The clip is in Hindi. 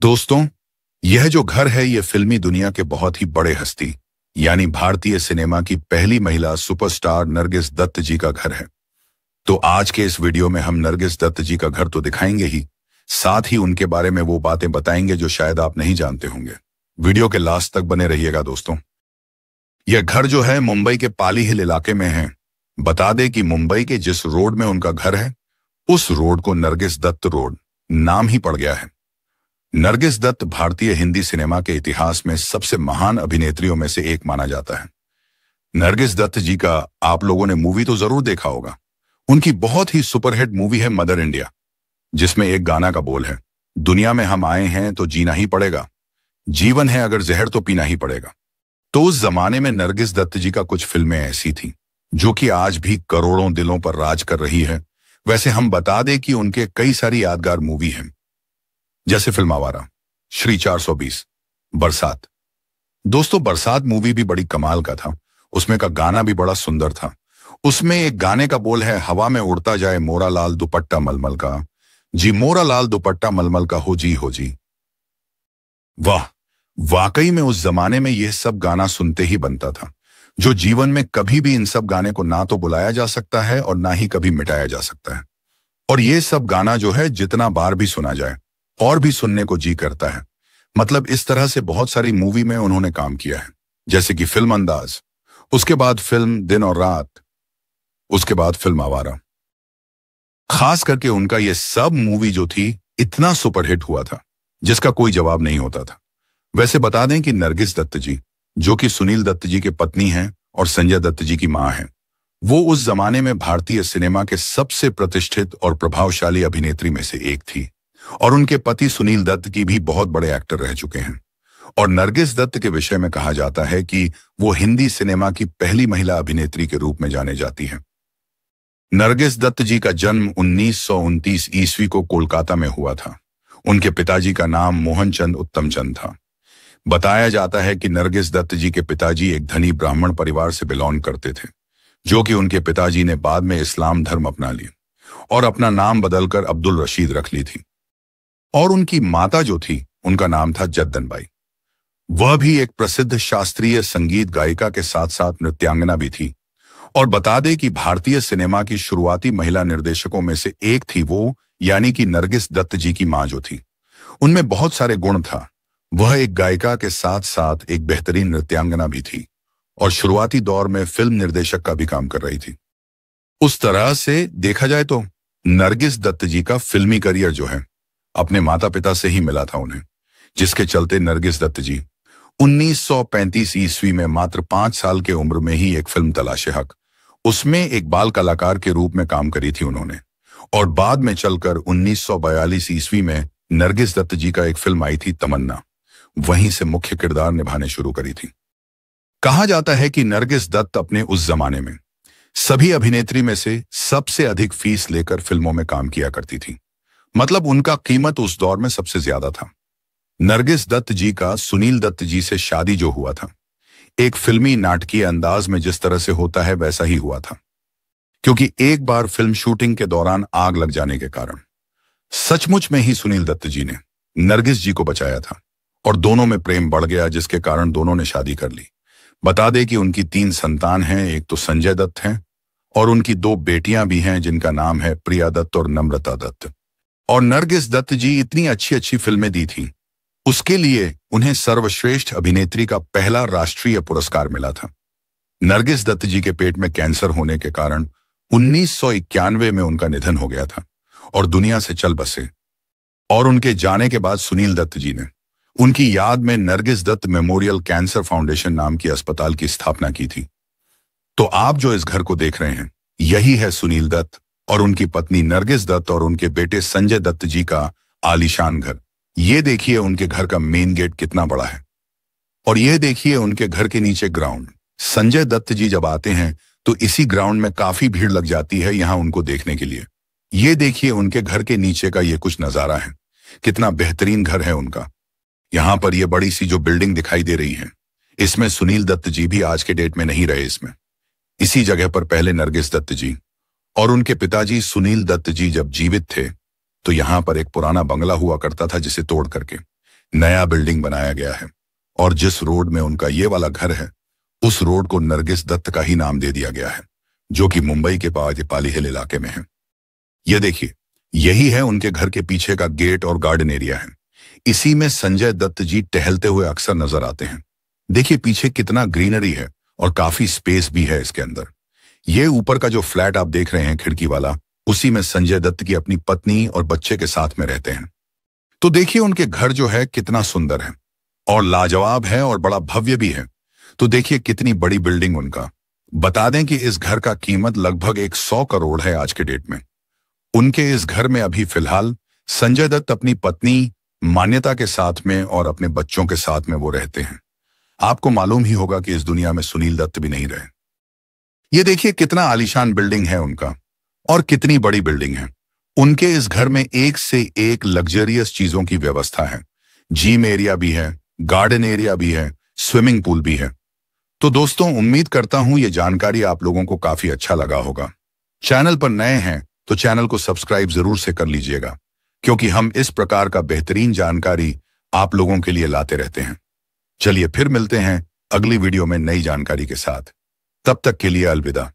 दोस्तों, यह जो घर है ये फिल्मी दुनिया के बहुत ही बड़े हस्ती यानी भारतीय सिनेमा की पहली महिला सुपरस्टार नरगिस दत्त जी का घर है। तो आज के इस वीडियो में हम नरगिस दत्त जी का घर तो दिखाएंगे ही, साथ ही उनके बारे में वो बातें बताएंगे जो शायद आप नहीं जानते होंगे। वीडियो के लास्ट तक बने रहिएगा दोस्तों। यह घर जो है मुंबई के पाली हिल इलाके में है। बता दें कि मुंबई के जिस रोड में उनका घर है उस रोड को नरगिस दत्त रोड नाम ही पड़ गया है। नरगिस दत्त भारतीय हिंदी सिनेमा के इतिहास में सबसे महान अभिनेत्रियों में से एक माना जाता है। नरगिस दत्त जी का आप लोगों ने मूवी तो जरूर देखा होगा। उनकी बहुत ही सुपरहिट मूवी है मदर इंडिया, जिसमें एक गाना का बोल है, दुनिया में हम आए हैं तो जीना ही पड़ेगा, जीवन है अगर जहर तो पीना ही पड़ेगा। तो उस जमाने में नरगिस दत्त जी का कुछ फिल्में ऐसी थी जो कि आज भी करोड़ों दिलों पर राज कर रही है। वैसे हम बता दें कि उनके कई सारी यादगार मूवी हैं, जैसे फिल्म आवारा, श्री 420, बरसात। दोस्तों, बरसात मूवी भी बड़ी कमाल का था। उसमें का गाना भी बड़ा सुंदर था। उसमें एक गाने का बोल है, हवा में उड़ता जाए मोरा लाल दुपट्टा मलमल का, जी मोरा लाल दुपट्टा मलमल का हो जी। वाह, वाकई में उस जमाने में यह सब गाना सुनते ही बनता था, जो जीवन में कभी भी इन सब गाने को ना तो बुलाया जा सकता है और ना ही कभी मिटाया जा सकता है। और ये सब गाना जो है जितना बार भी सुना जाए और भी सुनने को जी करता है। मतलब इस तरह से बहुत सारी मूवी में उन्होंने काम किया है, जैसे कि फिल्म अंदाज, उसके बाद फिल्म दिन और रात, उसके बाद फिल्म आवारा। खास करके उनका ये सब मूवी जो थी इतना सुपरहिट हुआ था जिसका कोई जवाब नहीं होता था। वैसे बता दें कि नरगिस दत्त जी, जो कि सुनील दत्त जी के पत्नी हैं और संजय दत्त जी की मां हैं, वो उस जमाने में भारतीय सिनेमा के सबसे प्रतिष्ठित और प्रभावशाली अभिनेत्री में से एक थी। और उनके पति सुनील दत्त की भी बहुत बड़े एक्टर रह चुके हैं। और नरगिस दत्त के विषय में कहा जाता है कि वो हिंदी सिनेमा की पहली महिला अभिनेत्री के रूप में जाने जाती हैं। नरगिस दत्त जी का जन्म 1929 ईस्वी को कोलकाता में हुआ था। उनके पिताजी का नाम मोहनचंद उत्तमचंद था। बताया जाता है कि नरगिस दत्त जी के पिताजी एक धनी ब्राह्मण परिवार से बिलोंग करते थे, जो कि उनके पिताजी ने बाद में इस्लाम धर्म अपना लिया और अपना नाम बदलकर अब्दुल रशीद रख ली थी। और उनकी माता जो थी उनका नाम था जद्दनबाई। वह भी एक प्रसिद्ध शास्त्रीय संगीत गायिका के साथ साथ नृत्यांगना भी थी। और बता दें कि भारतीय सिनेमा की शुरुआती महिला निर्देशकों में से एक थी वो, यानी कि नरगिस दत्त जी की मां जो थी। उनमें बहुत सारे गुण था। वह एक गायिका के साथ साथ एक बेहतरीन नृत्यांगना भी थी और शुरुआती दौर में फिल्म निर्देशक का भी काम कर रही थी। उस तरह से देखा जाए तो नरगिस दत्त जी का फिल्मी करियर जो है अपने माता पिता से ही मिला था उन्हें, जिसके चलते नरगिस दत्त जी 1935 ईस्वी में मात्र 5 साल के उम्र में ही एक फिल्म तलाशे हक, उसमें एक बाल कलाकार के रूप में काम करी थी उन्होंने। और बाद में चलकर 1942 ईस्वी में नरगिस दत्त जी का एक फिल्म आई थी तमन्ना, वहीं से मुख्य किरदार निभाने शुरू करी थी। कहा जाता है कि नरगिस दत्त अपने उस जमाने में सभी अभिनेत्री में से सबसे अधिक फीस लेकर फिल्मों में काम किया करती थी। मतलब उनका कीमत उस दौर में सबसे ज्यादा था। नरगिस दत्त जी का सुनील दत्त जी से शादी जो हुआ था, एक फिल्मी नाटकीय अंदाज में जिस तरह से होता है वैसा ही हुआ था, क्योंकि एक बार फिल्म शूटिंग के दौरान आग लग जाने के कारण सचमुच में ही सुनील दत्त जी ने नरगिस जी को बचाया था और दोनों में प्रेम बढ़ गया, जिसके कारण दोनों ने शादी कर ली। बता दें कि उनकी 3 संतान हैं। एक तो संजय दत्त हैं और उनकी 2 बेटियां भी हैं जिनका नाम है प्रिया दत्त और नम्रता दत्त। और नरगिस दत्त जी इतनी अच्छी अच्छी फिल्में दी थी, उसके लिए उन्हें सर्वश्रेष्ठ अभिनेत्री का पहला राष्ट्रीय पुरस्कार मिला था। नरगिस दत्त जी के पेट में कैंसर होने के कारण 1991 में उनका निधन हो गया था और दुनिया से चल बसे। और उनके जाने के बाद सुनील दत्त जी ने उनकी याद में Nargis Dutt Memorial Cancer Foundation नाम की अस्पताल की स्थापना की थी। तो आप जो इस घर को देख रहे हैं, यही है सुनील दत्त और उनकी पत्नी नरगिस दत्त और उनके बेटे संजय दत्त जी का आलीशान घर। ये देखिए उनके घर का मेन गेट कितना बड़ा है और ये देखिए उनके घर के नीचे ग्राउंड। संजय दत्त जी जब आते हैं तो इसी ग्राउंड में काफी भीड़ लग जाती है यहाँ उनको देखने के लिए। ये देखिए उनके घर के नीचे का ये कुछ नजारा है, कितना बेहतरीन घर है उनका। यहाँ पर ये बड़ी सी जो बिल्डिंग दिखाई दे रही है, इसमें सुनील दत्त जी भी आज के डेट में नहीं रहे। इसमें इसी जगह पर पहले नरगिस दत्त जी और उनके पिताजी सुनील दत्त जी जब जीवित थे तो यहाँ पर एक पुराना बंगला हुआ करता था जिसे तोड़ करके नया बिल्डिंग बनाया गया है और जिस रोड में उनका ये वाला घर है उस रोड को नरगिस दत्त का ही नाम दे दिया गया है, जो कि मुंबई के पाली हिल इलाके में है। ये देखिए, यही है उनके घर के पीछे का गेट और गार्डन एरिया है। इसी में संजय दत्त जी टहलते हुए अक्सर नजर आते हैं। देखिए पीछे कितना ग्रीनरी है और काफी स्पेस भी है इसके अंदर। ये ऊपर का जो फ्लैट आप देख रहे हैं खिड़की वाला, उसी में संजय दत्त की अपनी पत्नी और बच्चे के साथ में रहते हैं। तो देखिए उनके घर जो है कितना सुंदर है और लाजवाब है और बड़ा भव्य भी है। तो देखिए कितनी बड़ी बिल्डिंग उनका। बता दें कि इस घर का कीमत लगभग 100 करोड़ है आज के डेट में। उनके इस घर में अभी फिलहाल संजय दत्त अपनी पत्नी मान्यता के साथ में और अपने बच्चों के साथ में वो रहते हैं। आपको मालूम ही होगा कि इस दुनिया में सुनील दत्त भी नहीं रहे। ये देखिए कितना आलीशान बिल्डिंग है उनका और कितनी बड़ी बिल्डिंग है। उनके इस घर में एक से एक लग्जरियस चीजों की व्यवस्था है। जिम एरिया भी है, गार्डन एरिया भी है, स्विमिंग पूल भी है। तो दोस्तों उम्मीद करता हूं ये जानकारी आप लोगों को काफी अच्छा लगा होगा। चैनल पर नए हैं तो चैनल को सब्सक्राइब जरूर से कर लीजिएगा, क्योंकि हम इस प्रकार का बेहतरीन जानकारी आप लोगों के लिए लाते रहते हैं। चलिए फिर मिलते हैं अगली वीडियो में नई जानकारी के साथ। तब तक के लिए अलविदा।